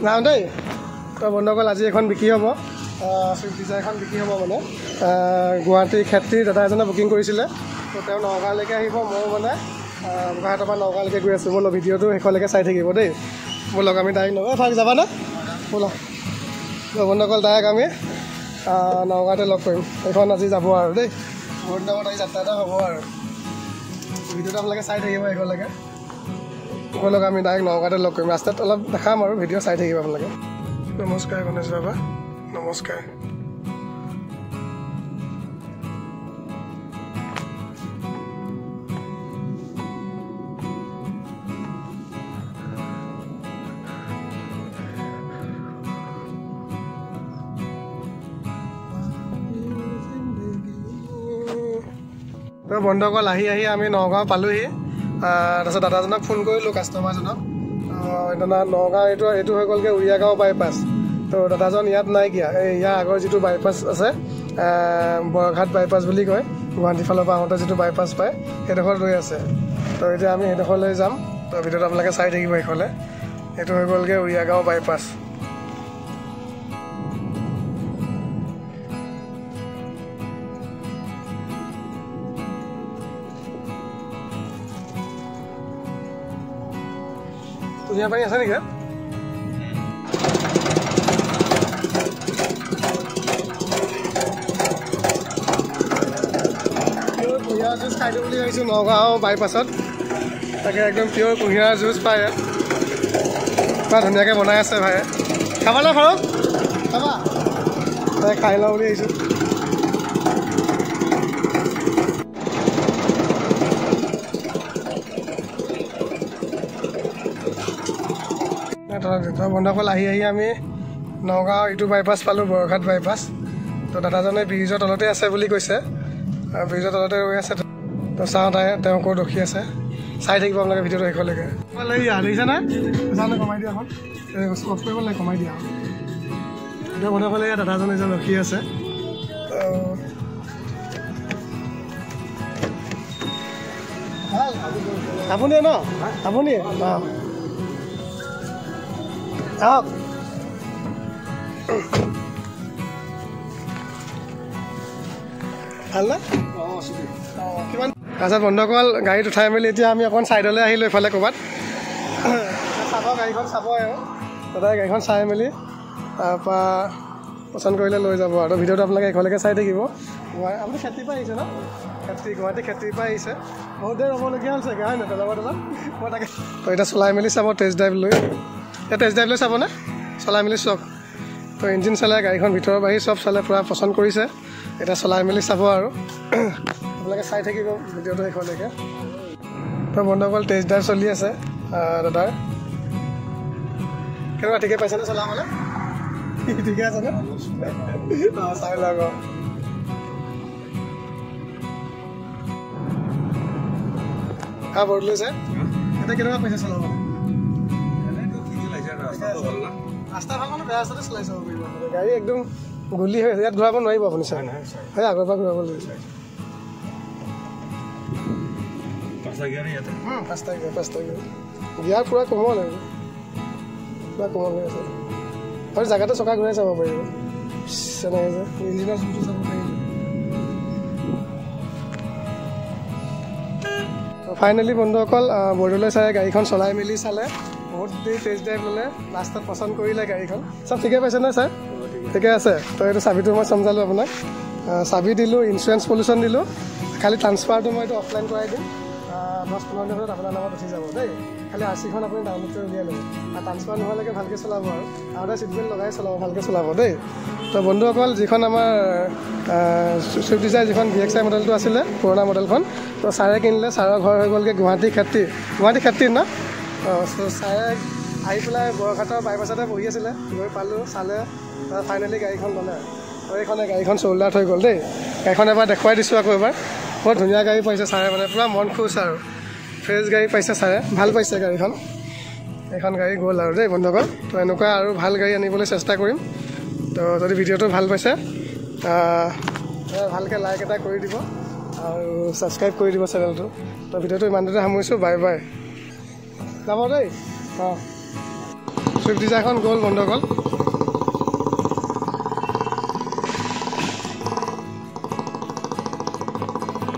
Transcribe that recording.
যাওঁ দেই। তো বন্ধুসকল আজি এখন বিক্ৰী হ'ব, ছুইফ্ট ডিজায়াৰ এখন বিক্ৰী হ'ব মানে গুৱাহাটী ক্ষেত্ৰীৰ দাদা এজনে বুকিং কৰিছিলে। তো তেওঁ নগাঁৱলৈকে আহিব, ময়ো মানে গোহাটৰ পৰা নগাঁৱলৈকে গৈ আছোঁ। বোলো ভিডিঅ'টো শেষলৈকে চাই থাকিব দেই। ব'লক আমি ডাইৰেক্ট নগাঁও ফাৰ্ক যাবানে? ব'লক বন্ধুসকল, ডাইৰেক্ট আমি নগাঁৱতে লগ কৰিম। এইখন আজি যাব আৰু দেই, বহুত দিনত আজি যাত্ৰা এটা হ'ব আৰু ভিডিঅ'টো আপোনালোকে চাই থাকিব শেষলৈকে। ব'লক আমি ডাইৰেক্ট নগাঁৱতে লগ কৰিম। ৰাস্তাত অলপ দেখাম আৰু ভিডিঅ' চাই থাকিব আপোনালোকে। নমস্কাৰ গণেশ বাবা, নমস্কাৰ। তো বন্ধুসকল আহি আমি নগাঁও পালোহি। তাৰপিছত দাদাজনক ফোন কৰিলোঁ, কাষ্টমাৰজনক। নগাঁও এইটো হৈ গ'লগৈ উৰিয়াগাঁও বাইপাছ। তো দাদাজন ইয়াত নাইকিয়া, ইয়াৰ আগৰ যিটো বাইপাছ আছে বৰঘাট বাইপাছ বুলি কয়, গুৱাহাটীৰ ফালৰ পৰা আহোঁতে যিটো বাইপাছ পায় সেইডোখৰত ৰৈ আছে। তো এতিয়া আমি সেইডোখৰলৈ যাম। তো ভিডিঅ'টো আপোনালোকে চাই থাকিব সেইফালে। এইটো হৈ গ'লগৈ উৰিয়াগাঁও বাইপাছ। ধুনীয়া পানী আছে নেকি? কুঁহিয়াৰ জুচ খাই দিওঁ বুলি ভাবিছোঁ নগাঁও বাইপাছত। তাকে একদম পিয়'ৰ কুঁহিয়াৰ জুচ পায় ইয়াত। পুৰা ধুনীয়াকৈ বনাই আছে ভাই। খাবানে ফাৰুক? খাবা? তাই খাই লওঁ বুলি ভাবিছোঁ। বন্ধুসকল আহি আমি নগাঁও ইটো বাইপাছ পালোঁ, বৰঘাট বাইপাছ। তো দাদাজনে ব্ৰিজৰ তলতে আছে বুলি কৈছে, ব্ৰিজৰ তলতে ৰৈ আছে। তো চাওঁ তেওঁ ক'ত ৰখি আছে, চাই থাকিব আপোনালোকে ভিডিঅ'টো শেষলৈকে। দেখিছে নাই? জানে কমাই দিয়া এখন অফ কৰিব লাগে, কমাই দিয়া। এতিয়া বন্ধুসকল ইয়াত দাদাজন এজন ৰখি আছে। আপুনিয়ে ন? আপুনিয়ে আহক। ভাল না? কিমান? তাৰপিছত বন্ধুসকল গাড়ীত উঠাই মেলি এতিয়া আমি অকণ ছাইডলৈ আহিলোঁ, এইফালে ক'ৰবাত চাব, গাড়ীখন চাব আৰু দাদাই গাড়ীখন চাই মেলি তাৰপৰা পচন্দ কৰিলে লৈ যাব আৰু ভিডিঅ'টো আপোনালোকে এইফালেকে চাই থাকিব। আপুনি খেতিৰ পৰা আহিছে ন? গুৱাহাটী খেতিৰ পৰা আহিছে। বহুত দেৰি ৰ'বলগীয়া হ'ল চাগে, হয় নহয়? লগত মই তাকে তো এতিয়া চলাই মেলি চাব, টেষ্ট ড্ৰাইভ লৈ। এতিয়া টেষ্ট ড্ৰাইভ লৈ চাবনে? চলাই মেলি চাওক। তো ইঞ্জিন চলাই গাড়ীখন ভিতৰৰ বাহিৰ চব চালে, পূৰা পচন্দ কৰিছে। এতিয়া চলাই মেলি চাব আৰু আপোনালোকে চাই থাকিব ভিডিঅ'টো শেষলৈকে। তো বন্ধুসকল টেষ্ট ড্ৰাইভ চলি আছে দাদাৰ। কেনেকুৱা, ঠিকে পাইছেনে চলাবলৈ? ঠিকে আছেনে? চাই লওক। বৰ্ড লৈছে, এতিয়া কেনেকুৱা পাইছে চলাবলৈ? ৰাস্তা ভাল মানে বেয়া ৰাস্তাতে চলাই চাব পাৰিব। গাড়ী একদম গুলি হৈ আছে, ইয়াত ঘূৰাব নোৱাৰিব আপুনি। চাই সেই আগৰ পৰা ঘূৰাব লাগিব। 5টা গিয়াৰ গিয়াৰ পূৰা কোমল আৰু পূৰা কোমল হৈ আছে। আৰু জেগাতে চকা ঘূৰাই চাব পাৰিব। তেনেকৈ যে ইঞ্জিনৰ জোৰটো চাব পাৰিব। ফাইনেলি বন্ধুসকল বৰ্ডলৈ চাই গাড়ীখন চলাই মেলি চালে, বহুত দেৰি টেষ্ট ড্ৰাইভ ল'লে, লাষ্টত পচন্দ কৰিলে গাড়ীখন। চব ঠিকে পাইছে নহয় ছাৰ? ঠিকে আছে। তো এইটো চাবিটো মই চমজালোঁ আপোনাক। চাবি দিলোঁ, ইঞ্চুৰেঞ্চ পলিউশ্যন দিলোঁ। খালি ট্ৰান্সফাৰটো মই এইটো অফলাইন কৰাই দিম। 10-15 দিনত আপোনাৰ নামত উঠি যাব দেই। খালি RC-খন আপুনি ডাউনলোড কৰি উলিয়াই ল'ব। আৰু ট্ৰান্সফাৰ নোহোৱালৈকে ভালকৈ চলাব আৰু আগতে ছিট বেল্ট লগাই চলাব, ভালকৈ চলাব দেই। তো বন্ধুসকল যিখন আমাৰ ছুইফ্ট ডিজায়াৰ যিখন VXI মডেলটো আছিলে, পুৰণা মডেলখন, তো ছাৰে কিনিলে। ছাৰৰ ঘৰ হৈ গ'লগৈ গুৱাহাটী ক্ষেত্ৰীত ন? ছাৰে আহি পেলাই বৰঘাটৰ বাইপাছতে বহি আছিলে, গৈ পালোঁ, চালে, ফাইনেলি গাড়ীখন ল'লে। আৰু এইখনে গাড়ীখন চ'ল্ড আউট হৈ গ'ল দেই। গাড়ীখন এবাৰ দেখুৱাই দিছোঁ আকৌ এবাৰ। বহুত ধুনীয়া গাড়ী পাইছে ছাৰে, মানে পূৰা মন খুচ আৰু ফ্ৰেছ গাড়ী পাইছে ছাৰে, ভাল পাইছে গাড়ীখন। এইখন গাড়ী গ'ল আৰু দেই বন্ধুসকল। তো এনেকুৱা আৰু ভাল গাড়ী আনিবলৈ চেষ্টা কৰিম। তো যদি ভিডিঅ'টো ভাল পাইছে ভালকৈ লাইক এটা কৰি দিব আৰু ছাবস্ক্ৰাইব কৰি দিব চেনেলটো। তো ভিডিঅ'টো ইমানতে সামৰিছোঁ, বাই বাই। যাব দেই। অঁ। ছুইফ্ট ডিজায়াৰখন গ'ল বন্ধুসকল